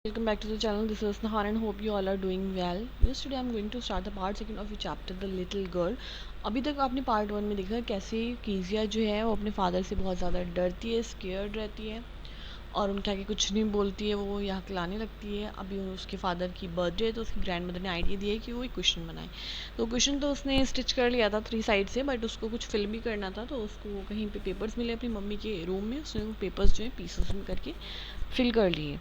Welcome back to the channel. This is Nahan and hope you all are doing well. Yes, today I'm going to start the part second of your chapter The Little Girl. अभी तक आपने part one में देखा कैसे कीजिया जो है वो अपने फादर से बहुत ज़्यादा डरती है, स्केयर्ड रहती है और उनके आगे कुछ नहीं बोलती है, वो यहाँ खिलाने लगती है। अभी उसके फादर की बर्थडे है तो उसकी ग्रैंड मदर ने आइडिया दिया है कि वो एक क्वेश्चन बनाए। तो क्वेश्चन तो उसने स्टिच कर लिया था 3 साइड से, बट उसको कुछ फिल भी करना था। तो उसको कहीं पे पेपर्स मिले अपनी मम्मी के रूम में, उसने वो पेपर्स जो है पीसेस में करके फिल कर लिए।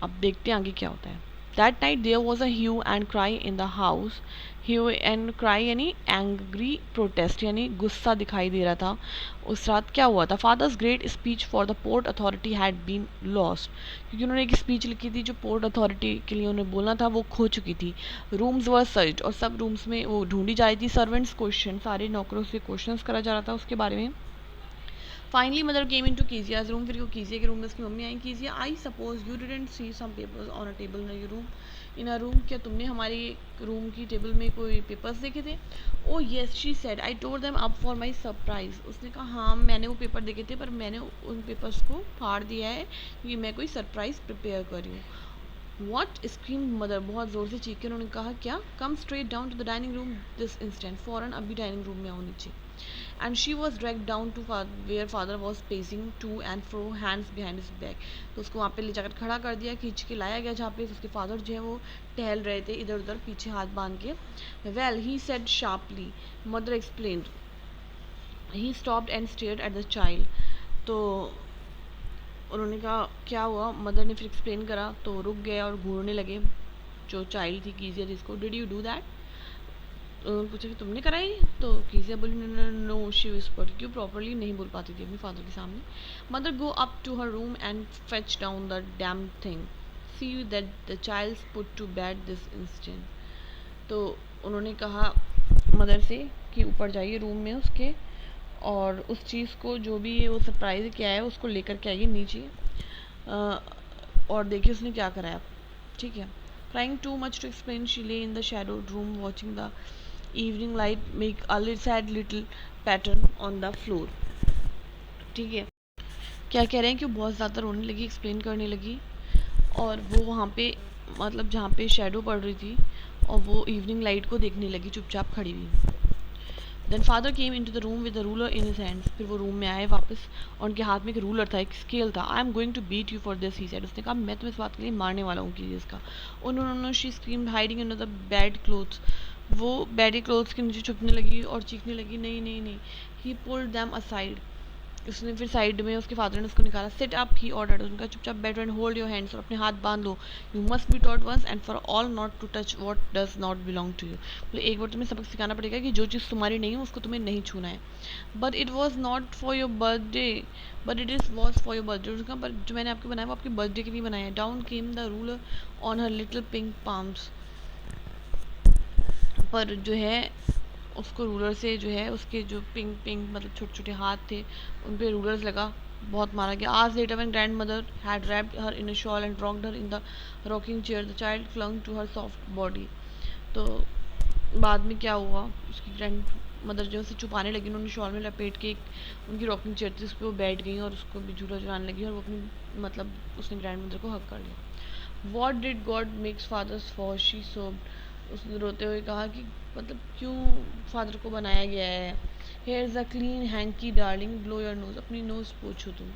अब देखते हैं आगे क्या होता है। That night there was a hue and cry in the house. Hue and cry यानी एंग्री प्रोटेस्ट, यानी गुस्सा दिखाई दे रहा था। उस रात क्या हुआ था? Father's great speech for the port authority had been lost, क्योंकि उन्होंने एक स्पीच लिखी थी जो पोर्ट अथॉरिटी के लिए उन्हें बोलना था, वो खो चुकी थी। रूम्स वर सर्च्ड, और सब रूम्स में वो ढूंढी जा रही थी। सर्वेंट्स क्वेश्चन, सारे नौकरों से क्वेश्चन करा जा रहा था उसके बारे में। Finally mother came in to कीजियाज रूम, फिर वो कीजिया के रूम में उसकी मम्मी आई। कीजिया, I suppose you didn't see some papers on a table in your room. In a room, क्या तुमने हमारी रूम की टेबल में कोई पेपर्स देखे थे? Oh yes, she said, I tore them up for my surprise. उसने कहा हाँ, मैंने वो पेपर देखे थे, पर मैंने उन पेपर्स को फाड़ दिया है क्योंकि मैं कोई सरप्राइज प्रिपेयर कर रही हूँ। वॉट स्क्रीम मदर, बहुत ज़ोर से चीख के उन्होंने कहा क्या? Come straight down to the dining room this instant, फ़ौरन अभी डाइनिंग रूम में आओ नीचे। And she was dragged down to where father was pacing to and fro, hands behind his back. तो उसको वहाँ पे ले जाकर खड़ा कर दिया, खींच के लाया गया जहाँ पे उसके फादर जो है वो टहल रहे थे इधर उधर पीछे हाथ बांध के। Well, he said sharply, mother explained. He stopped and stared at the child. तो उन्होंने कहा क्या हुआ? मदर ने फिर एक्सप्लेन करा तो रुक गए और घूरने लगे जो चाइल्ड थी कीजिया जिसको। Did you do that? पूछा कि तुमने कराई? तो कीजिया बोली नो, शी विस्पर्ड, क्यों प्रॉपरली नहीं बोल पाती थी अपने फादर के सामने। Mother go up to her room and fetch down the damn thing, see that the child put to bed this instant. तो उन्होंने कहा मदर से कि ऊपर जाइए रूम में उसके और उस चीज़ को जो भी वो सरप्राइज किया है उसको लेकर के आइए नीचे और देखिए उसने क्या कराया। ठीक है। Crying too much to explain, she lay in the shadowed room watching the evening light make a sad little pattern on the floor. ठीक है। क्या कह रहे हैं कि वो बहुत ज़्यादा रोने लगी, एक्सप्लेन करने लगी और वो वहाँ पे मतलब जहाँ पे शेडो पड़ रही थी और वो इवनिंग लाइट को देखने लगी चुपचाप खड़ी हुई। Then father came in to the room with the ruler in his hands, फिर वो रूम में आए वापस और उनके हाथ में एक रूलर था, एक स्केल था। I am going to beat you for this, he said, उसने कहा मैं तुम्हें इस बात के लिए मारने वाला हूँ कि इसका। उन्होंने she screamed hiding under the bed clothes, वो बेड क्लोथ्स के नीचे छुपने लगी और चीखने लगी नहीं नहीं नहीं। ही पुल्ड देम असाइड, उसने फिर साइड में उसके फादर ने उसको निकाला। सिट अप, ही ऑर्डर्ड, उनका चुपचाप बैठो एंड होल्ड योर हैंड्स, और अपने हाथ बांध लो। You must be taught once and for all not to touch what does not belong to you, बोले एक बार तुम्हें सबक सिखाना पड़ेगा कि जो चीज़ तुम्हारी नहीं है उसको तुम्हें नहीं छूना है। But it was not for your birthday, but it is was for your birthday, उसका पर जो मैंने आपको बनाया वो आपके बर्थडे के लिए बनाया है। Down came the ruler on her little pink palms, पर जो है उसको रूलर से जो है उसके जो पिंक पिंक मतलब छोटे छोटे हाथ थे उन पे रूलर्स लगा, बहुत मारा गया। आज later when grandmother had wrapped her in a shawl and rocked her in the rocking chair, the child clung to her soft body. तो बाद में क्या हुआ, उसकी ग्रैंड मदर जो उसे छुपाने लगी, उन्होंने शॉल में लपेट के एक उनकी रॉकिंग चेयर थी उस पर वो बैठ गई और उसको भी झूला झुलाने लगी और वो अपनी मतलब उसने ग्रैंड मदर को हक कर लिया। What did God makes fathers for, she sobbed, उसने रोते हुए कहा कि मतलब क्यों फादर को बनाया गया है। Here is a clean hanky darling, blow your nose, अपनी नोज पोछो तुम।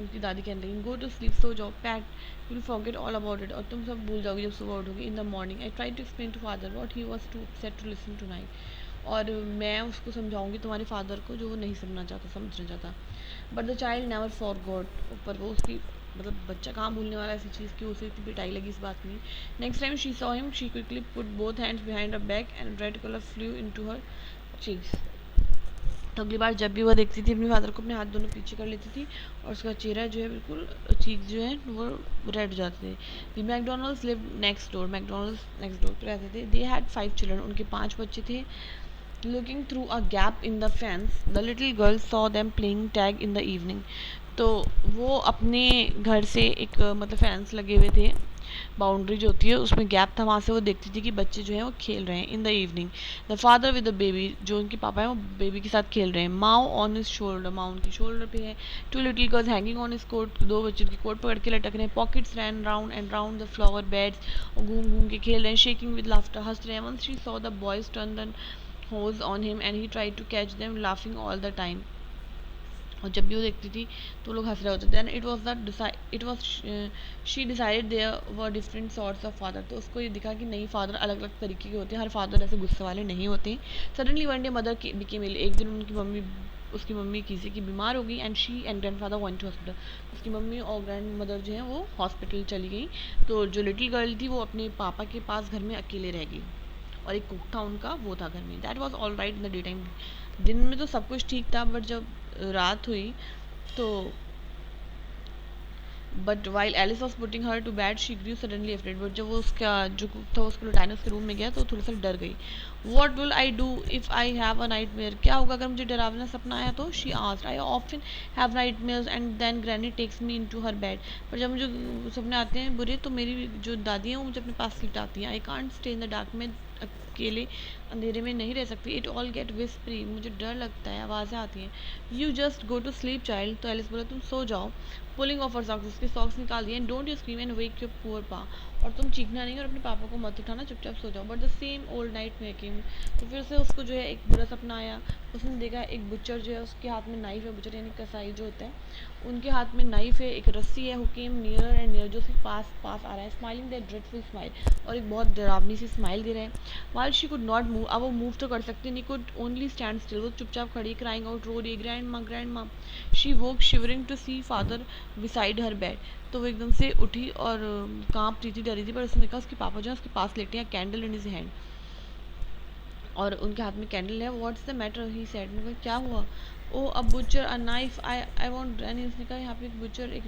उनकी दादी कहने लगी गो टू स्लीप, सो जाओ, pat you forget all about it, और तुम सब भूल जाओगे जब सुबह उठोगे। In the morning I try to explain to father what he was too upset to listen tonight, और मैं उसको समझाऊंगी तुम्हारे फादर को जो वो नहीं समझना चाहता। But the child never for God, पर वो उसकी मतलब बच्चा कहाँ भूलने वाला ऐसी चीज़ की, उसे इतनी पिटाई लगी इस बात में। Next time she saw him she quickly put both hands behind her back and red colour flu into her cheeks. तो अगली बार जब भी वह देखती थी अपने फादर को अपने हाथ दोनों पीछे कर लेती थी और उसका चेहरा जो है बिल्कुल चीक जो है वो रेड हो जाते थे। The McDonalds live next door, McDonalds next door पर रहते थे। दे हैड 5 चिल्ड्रन, उनके 5 बच्चे थे। Looking through a gap in the fence, the little girl saw them playing tag in the evening. तो वो अपने घर से एक मतलब फैंस लगे हुए थे, बाउंड्री जो होती है उसमें गैप था, वहाँ से वो देखती थी कि बच्चे जो हैं वो खेल रहे हैं। In the evening the father with the baby, जो उनके पापा हैं वो बेबी के साथ खेल रहे हैं। माओ ऑन हिज शोल्डर, माँ उनकी शोल्डर पे है। Two little girls hanging on his coat, दो बच्चे उनकी कोट पकड़ के लटक रहे हैं। Pockets ran round and round the flower beds, और घूम घूम के खेल रहे हैं। शेकिंग विद लाफ्टर, हंस रहे हैं। Once she saw the boys turn the hose on him and he tried to catch them laughing all the time। और जब भी वो देखती थी तो लोग हंस रहे होते। Then it was she decided there were different sorts of father. तो उसको ये दिखा कि नहीं, फादर अलग अलग तरीके के होते हैं, हर फादर ऐसे गुस्से वाले नहीं होते। Suddenly one day mother became ill, एक दिन उसकी मम्मी किसी की बीमार हो गई and she and grandfather went to hospital. उसकी मम्मी और ग्रैंड मदर जो है वो हॉस्पिटल चली गई। तो जो लिटिल गर्ल थी वो अपने पापा के पास घर में अकेले रह गई, और एक कुक था उनका, वो था घर में। That was all right in the day time. दिन में तो सब कुछ ठीक था, बट जब रात हुई तो but while Alice was putting her to bed she grew suddenly afraid. But जब वो उसका जो कुक था उसको लुटाने उसके रूम में गया तो थोड़ा सा डर गई। What will I do if I have a nightmare, क्या होगा अगर मुझे डरावना सपना आया तो। She asked, I often have nightmares and then granny takes me in to her bed. पर जब मुझे सपने आते हैं बुरे तो मेरी जो दादी हैं वो मुझे अपने पास लिटाती हैं। I can't stay in the dark, में अकेले अंधेरे में नहीं रह सकती। इट ऑल गेट विस्परी, मुझे डर लगता है, आवाज़ें आती हैं। You just go to sleep child, तो एलिस बोला तुम सो जाओ। पुलिंग ऑफ हर सॉक्स, उसके सॉक्स निकाल दिए। And don't you scream and wake your poor pa, और तुम चीखना नहीं और अपने पापा को मत उठाना, चुपचाप सो जाओ। But the same old night making, तो फिर से उसको जो है एक बुरा सपना आया। उसने देखा एक बुचर जो है उसके हाथ में नाइफ है, बुचर यानी कसाई जो होता है, उनके हाथ में नाइफ है, एक रस्सी है। Who came near and near, जो उसके पास पास आ रहा है। स्माइलिंग दैट ड्रेडफुल स्माइल, और एक बहुत डरावनी सी स्माइल दे रहा है। While she could not move, अब वो मूव तो कर सकती नहीं, कुड ओनली स्टैंड स्टिल, वो चुपचाप खड़ी, क्राइंग आउट रो रही, grandma. She woke shivering to see father beside her bed, तो वो एकदम से उठी और कांप रही थी, डरी थी। पर उसने देखा उसके पापा जो है उसके पास लेटे हैं, कैंडल इन हिज हैंड, और उनके हाथ में कैंडल है। What's the matter, he said, ने कहा क्या हुआ। Oh a butcher a knife, I want run, उसने कहा यहाँ पे एक बुचर, एक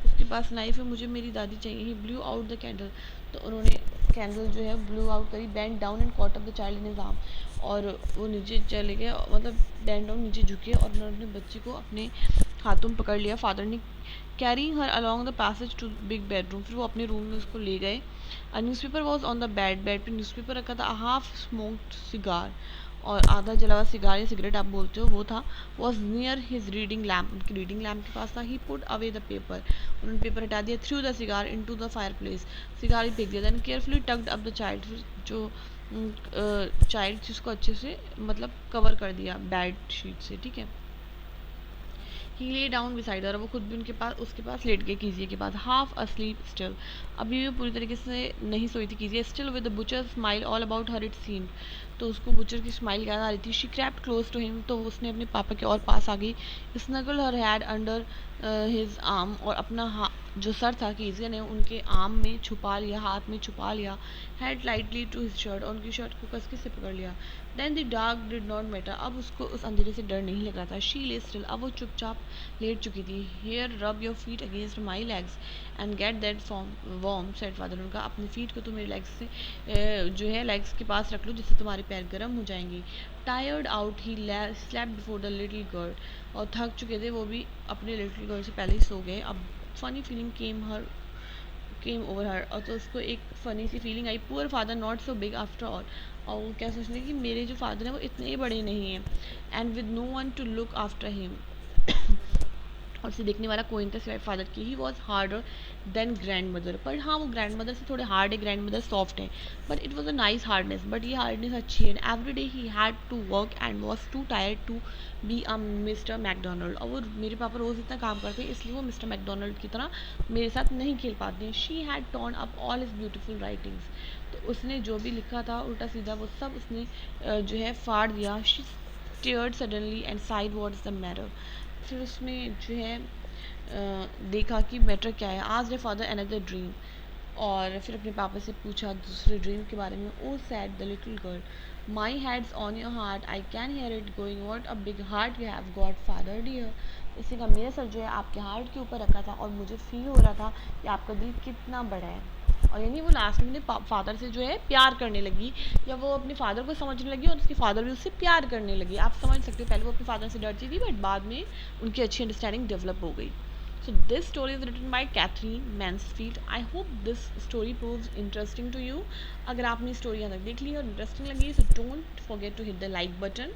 उसके पास नाइफ है, मुझे मेरी दादी चाहिए। ही ब्लू आउट द कैंडल, तो उन्होंने कैंडल जो है ब्लू आउट करी। Band down and caught up the child in his arm, और वो नीचे चले गए, मतलब बैंड डाउन नीचे झुके और उन्होंने अपने बच्चे को अपने हाथों में पकड़ लिया। फादर ने carrying her along the passage to big bedroom, फिर वो अपने रूम में उसको ले गए। A newspaper was on the bed, bed पे न्यूज़पेपर रखा था। हाफ स्मोक्ड सिगार, और आधा जला हुआ सिगार या सिगरेट आप बोलते हो वो था। Was near his reading lamp, उनकी रीडिंग लैम्प के पास था। He put away the paper, उन्होंने पेपर हटा दिया। Threw the cigar in to the fireplace, cigar ही फेंक दिया। Then carefully tucked up the child, फिर जो चाइल्ड थी उसको अच्छे से मतलब कवर कर दिया बेड शीट से, ठीक है। ही ले डाउन बिसाइड हर, वो खुद भी उसके पास लेट गए कीजिए के पास। हाफ अस्लीप स्टिल, अभी भी पूरी तरीके से नहीं सोई थी Kezia. Still with the butcher smile all about her it seen, तो उसको बुचर की स्माइल याद आ रही थी। She crept close to him, तो उसने अपने पापा के और पास आ गई। Snuggle her head under his arm, और अपना जो सर था कीजिए ने उनके आर्म में छुपा लिया, हाथ में छुपा लिया। Head lightly to his shirt, और उनकी शर्ट को कस के से पकड़ लिया। Then the dark did not matter, अब उसको उस अंधेरे से डर नहीं लग रहा था। शी ले स्टिल, अब वो चुपचाप लेट चुकी थी। Here rub your feet against my legs and get that form warm, said father. उनका अपने फीट को तो मेरे लेग्स से जो है लेग्स के पास रख लो, जिससे तुम्हारे पैर गर्म हो जाएंगे। Tired out he slapped before the little girl, और थक चुके थे वो भी अपने लिटिल गर्ल से पहले ही सो गए। अब funny feeling came over her, और तो उसको एक फ़नी सी फीलिंग आई। Poor father not so big after all, और वो क्या सोचने कि मेरे जो फादर हैं वो इतने ही बड़े नहीं हैं। And with no one to look after him, और उसे देखने वाला कोई नहीं था सिवाय फादर की। He was harder than grandmother, पर हाँ वो ग्रैंड मदर से थोड़े हार्ड है, ग्रैंड मदर सॉफ्ट है। But it was a nice hardness, but ये हार्डनेस अच्छी है। Every day he had to work and was too tired to be a Mister McDonald, और वो मेरे पापा रोज़ इतना काम करते हैं इसलिए वो मिस्टर मैकडोनल्ड की तरह मेरे साथ नहीं खेल पाते हैं। She had torn up all his beautiful writings, तो उसने जो भी लिखा था उल्टा सीधा वो सब उसने जो है फाड़ दिया। She stared suddenly and side what is the matter, फिर उसमें जो है देखा कि मैटर क्या है। आज द फादर अनदर ड्रीम, और फिर अपने पापा से पूछा दूसरे ड्रीम के बारे में। Oh said the little girl, my head's on your heart, I can hear it going, what a big heart you have got father dear. इसी का मेरा सर जो है आपके हार्ट के ऊपर रखा था, और मुझे फील हो रहा था कि आपका दिल कितना बड़ा है। और यानी वो लास्ट में फादर से जो है प्यार करने लगी, या वो अपने फादर को समझने लगी और उसके फादर भी उससे प्यार करने लगी। आप समझ सकते हो पहले वो अपने फादर से डरती थी, बट बाद में उनकी अच्छी अंडरस्टैंडिंग डेवलप हो गई। So this story is written by Catherine Mansfield. I hope this story proves interesting to you. अगर आपने स्टोरी यहाँ तक देख ली और इंटरेस्टिंग लगी so don't forget to hit the like button.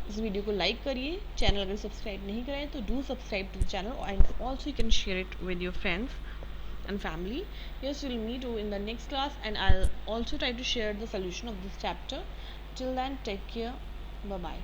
इस वीडियो को लाइक करिए, चैनल अगर सब्सक्राइब नहीं कराए तो do subscribe to the channel and also you can share it with your friends and family. Yes, we'll meet you in the next class and I'll also try to share the solution of this chapter. Till then, take care. Bye bye.